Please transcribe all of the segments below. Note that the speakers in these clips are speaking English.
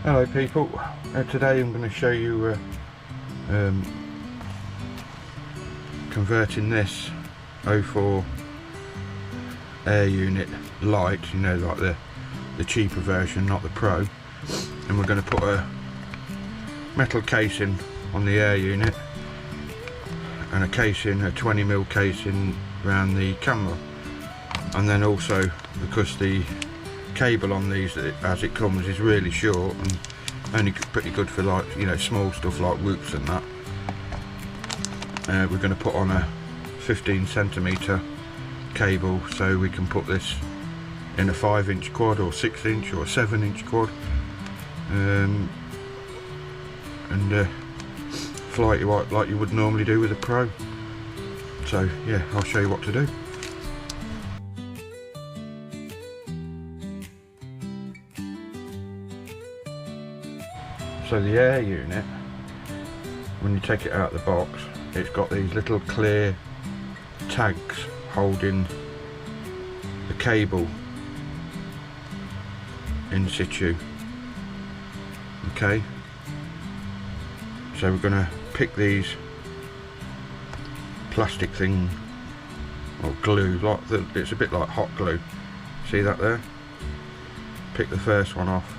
Hello people, today I'm going to show you converting this 04 air unit lite, you know, like the cheaper version, not the pro, and we're going to put a metal casing on the air unit and a 20mm casing around the camera, and then also because the cable on these as it comes is really short and only pretty good for, like, you know, small stuff like whoops and that, we're going to put on a 15cm cable so we can put this in a 5-inch quad or 6-inch or 7-inch quad and fly it like you would normally do with a pro. So yeah, I'll show you what to do. So the air unit, when you take it out of the box, it's got these little clear tags holding the cable in situ. Okay, so we're going to pick these plastic thing or glue, like it's a bit like hot glue. See that there? Pick the first one off.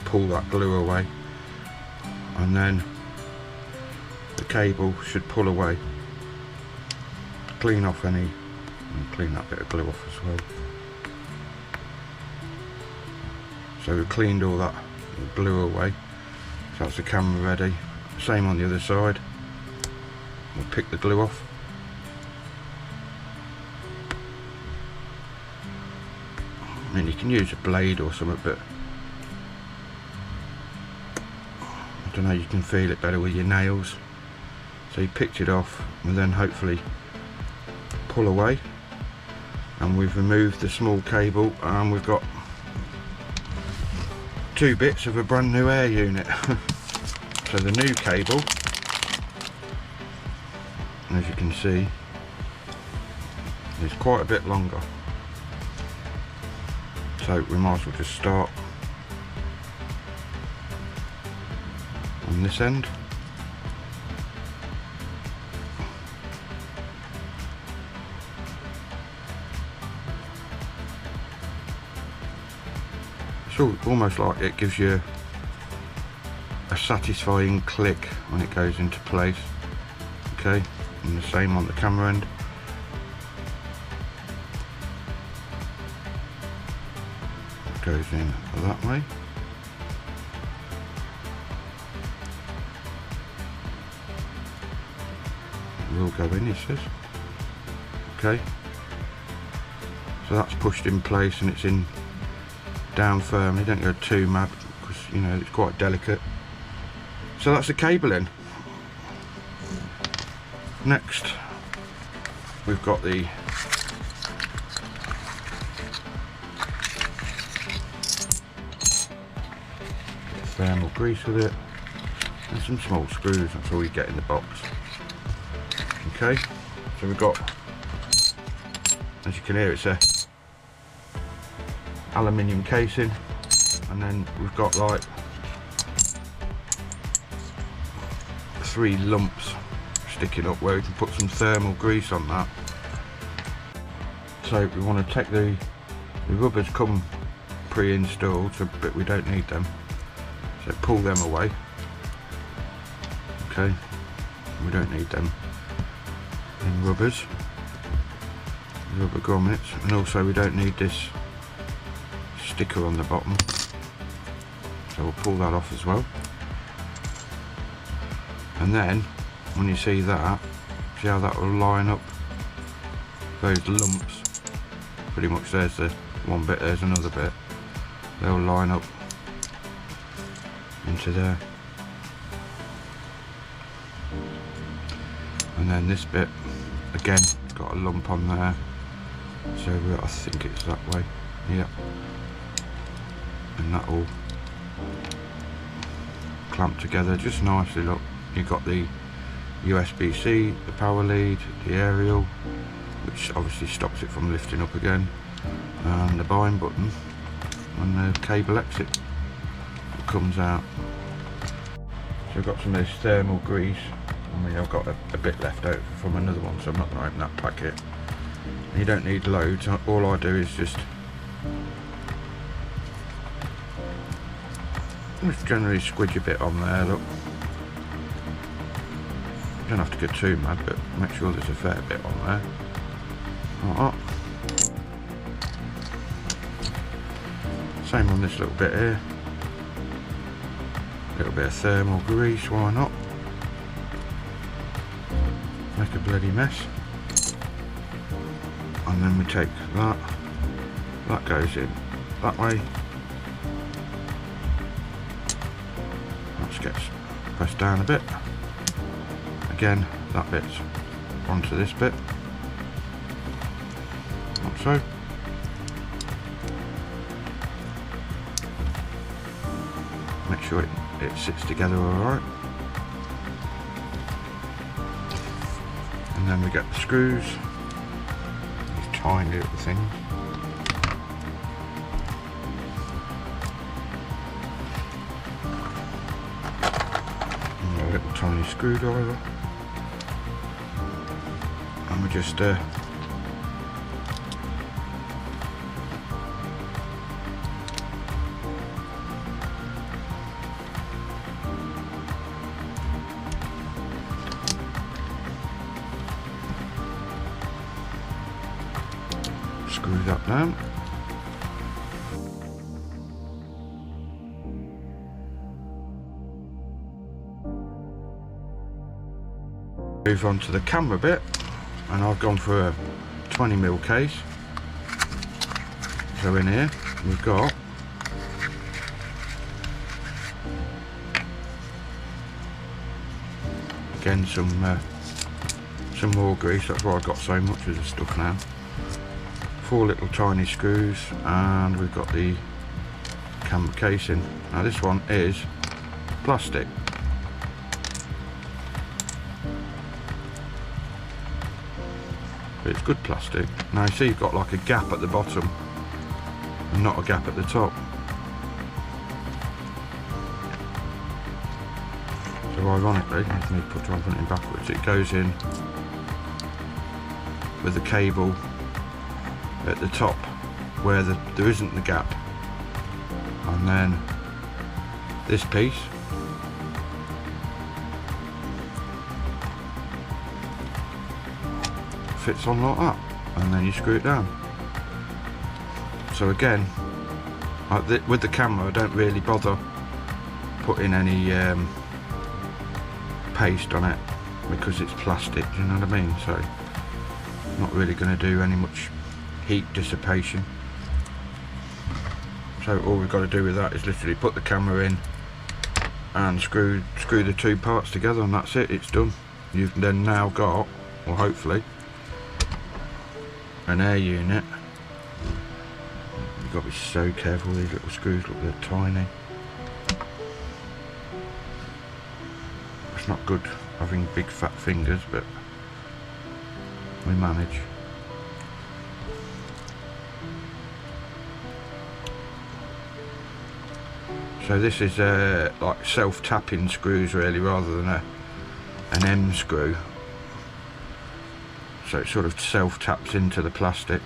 Pull that glue away, and then the cable should pull away. Clean off any, and clean that bit of glue off as well. So we've cleaned all that glue away, so that's the camera ready. Same on the other side. We'll pick the glue off. I mean, you can use a blade or something, but I don't know, you can feel it better with your nails. So you picked it off, and then hopefully pull away, and we've removed the small cable, and we've got 2 bits of a brand new air unit. So the new cable, as you can see, is quite a bit longer, so we might as well just start on this end. It's almost like it gives you a satisfying click when it goes into place. Okay, and the same on the camera end. It goes in that way. Will go in, he says. Okay, so that's pushed in place and it's in down firmly. Don't go too mad because, you know, it's quite delicate. So that's the cable in. Next we've got the thermal grease with it and some small screws. That's all you get in the box. Okay, so we've got, as you can hear, it's a aluminium casing, and then we've got like 3 lumps sticking up where we can put some thermal grease on that. So we want to take the rubbers come pre-installed, so but we don't need them, so pull them away. Okay, we don't need them. And rubbers, rubber grommets, and also we don't need this sticker on the bottom, so we'll pull that off as well. And then when you see that, see how that will line up those lumps, pretty much. There's the one bit, there's another bit, they'll line up into there. And then this bit again, it's got a lump on there, so I think it's that way. Yeah, and that will clamp together just nicely. Look, you've got the USB-C, the power lead, the aerial, which obviously stops it from lifting up again, and the bind button and the cable exit that comes out. So I've got some of this thermal grease. I mean, I've got a bit left out from another one, so I'm not going to open that packet. You don't need loads. All I do is just generally squidge a bit on there. Look, you don't have to go too mad, but make sure there's a fair bit on there. Like that. Same on this little bit here. A little bit of thermal grease, why not? Make a bloody mess. And then we take that goes in that way. That gets pressed down a bit. Again, that bit's onto this bit, like so. Make sure it sits together alright. And then we get the screws, these tiny little things. And a little tiny screwdriver. And we just screw that down. Move on to the camera bit, and I've gone for a 20mm case. So in here we've got again some more grease. That's why I've got so much of the stuff now. 4 little tiny screws, and we've got the camera casing. Now this one is plastic. But it's good plastic. Now you see you've got like a gap at the bottom and not a gap at the top. So ironically, let me try and put it backwards, it goes in with the cable at the top where there isn't the gap, and then this piece fits on like that, and then you screw it down. So again, with the camera I don't really bother putting any paste on it because it's plastic, you know what I mean? So not really going to do any much heat dissipation. So all we've got to do with that is literally put the camera in and screw the 2 parts together, and that's it, it's done. You've then now got, or hopefully, an air unit. You've got to be so careful, these little screws, look, they're tiny. It's not good having big fat fingers, but we manage. So this is like self-tapping screws really, rather than an M screw. So it sort of self-taps into the plastic.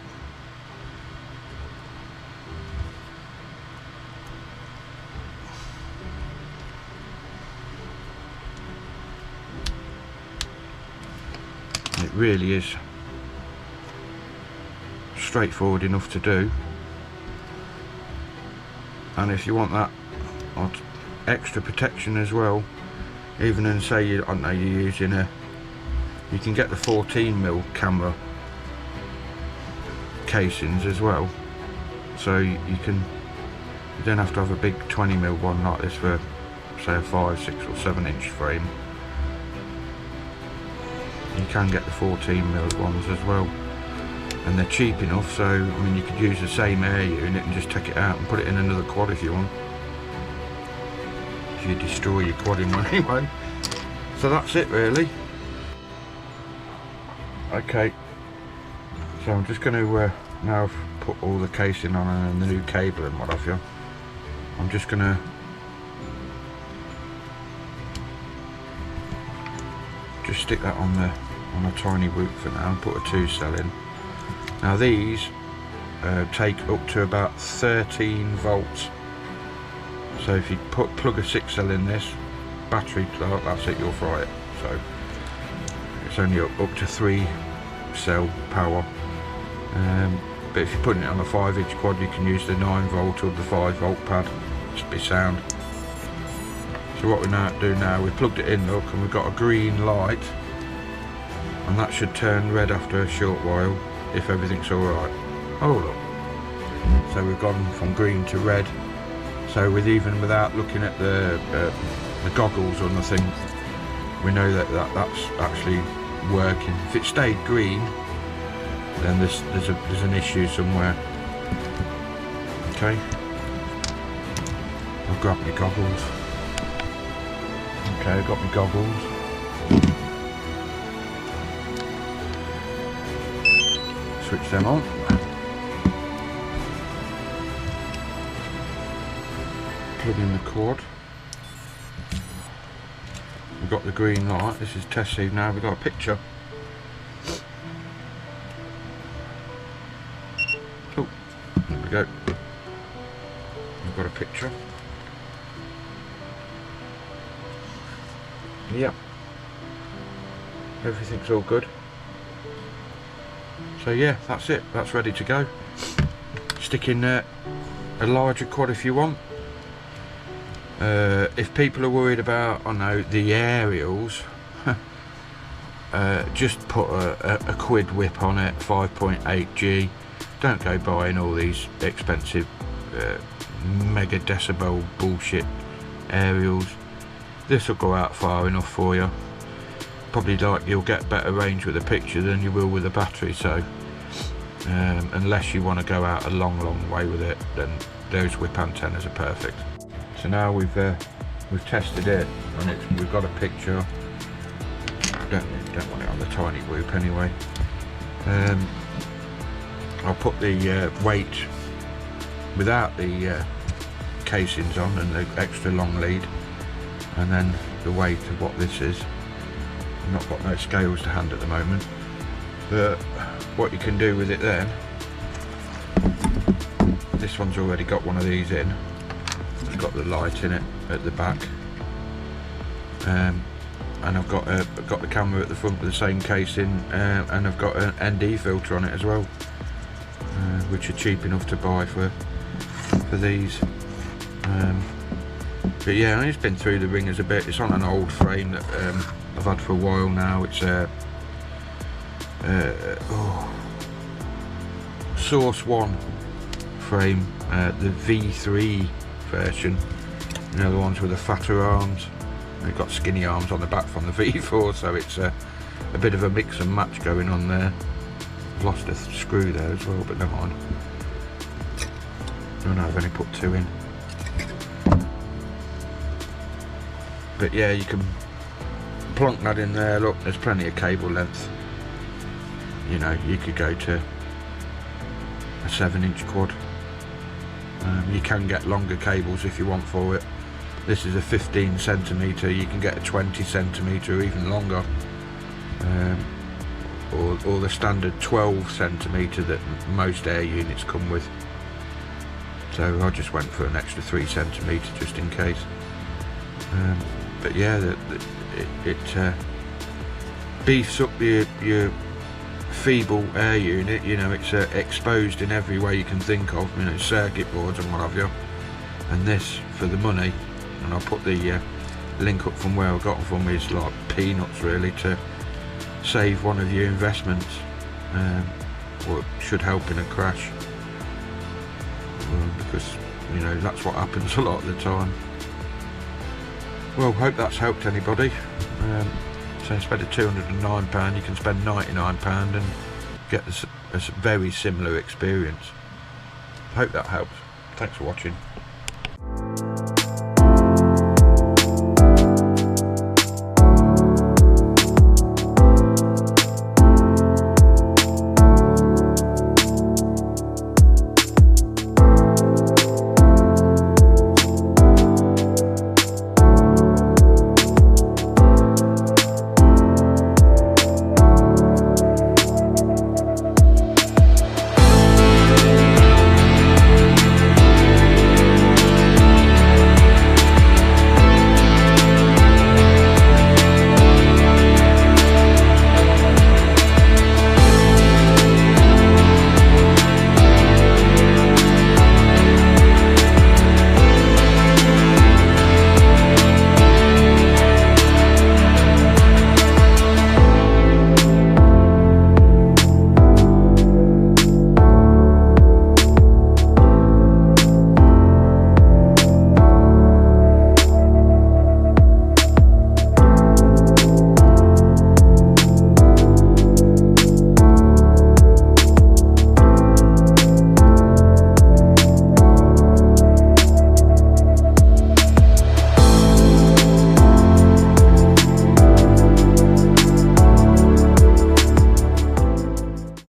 It really is straightforward enough to do. And if you want that extra protection as well, even in, say, I don't know, you're using you can get the 14mm camera casings as well, so you don't have to have a big 20mm one like this for, say, a 5, 6 or 7 inch frame. You can get the 14mm ones as well, and they're cheap enough, so I mean you could use the same air unit and just take it out and put it in another quad if you want. If you destroy your quad in one anyway. So that's it really. Okay, So I'm just going to now I've put all the casing on and the new cable and what have you, I'm just going to just stick that on a tiny root for now and put a 2-cell in. Now these take up to about 13 volts, so if you plug a 6-cell in this battery, that's it, you'll fry it. So it's only up to 3-cell power, but if you're putting it on a 5-inch quad, you can use the 9-volt or the 5-volt pad. It's be sound. So what we now do now, we plugged it in, look, and we've got a green light, and that should turn red after a short while if everything's alright. Oh look, so we've gone from green to red. So even without looking at the goggles or nothing, we know that's actually working. If it stayed green, then there's an issue somewhere. Okay, I've got my goggles. Okay, I've got my goggles. Switch them on. Plug in the cord. We've got the green light. This is test seed now. We've got a picture. Oh, there we go. We've got a picture. Yep. Everything's all good. So yeah, that's it. That's ready to go. Stick in a larger quad if you want. If people are worried about, I know, the aerials, just put a quid whip on it, 5.8G. Don't go buying all these expensive mega decibel bullshit aerials. This will go out far enough for you. Probably you'll get better range with a picture than you will with a battery, so unless you want to go out a long way with it, then those whip antennas are perfect. So now we've tested it, and we've got a picture. Don't want it on the tiny whoop anyway. I'll put the weight without the casings on and the extra long lead, and then the weight of what this is. I've not got no scales to hand at the moment, but what you can do with it then, this one's already got one of these in. It's got the light in it at the back, and I've got the camera at the front with the same casing, and I've got an ND filter on it as well, which are cheap enough to buy for these. But yeah, it's been through the ringers a bit. It's on an old frame that I've had for a while now. It's a Source 1 frame, the V3 version. You know, the ones with the fatter arms. They've got skinny arms on the back from the V4, so it's a bit of a mix and match going on there. I've lost a screw there as well, but never mind. Oh no, I've only put 2 in. But yeah, you can plonk that in there. Look, there's plenty of cable length. You know, you could go to a 7-inch quad. You can get longer cables if you want for it. This is a 15 centimetre, you can get a 20 centimetre or even longer, or the standard 12 centimetre that most air units come with. So I just went for an extra 3 centimetre just in case. But yeah, it beefs up your feeble air unit. You know, it's exposed in every way you can think of, you know, circuit boards and what have you. And this, for the money, and I'll put the link up from where I got them from, is like peanuts really to save one of your investments, or it should help in a crash, because you know that's what happens a lot of the time. Well, hope that's helped anybody. So instead of £209 you can spend £99 and get a very similar experience. Hope that helps. Thanks for watching.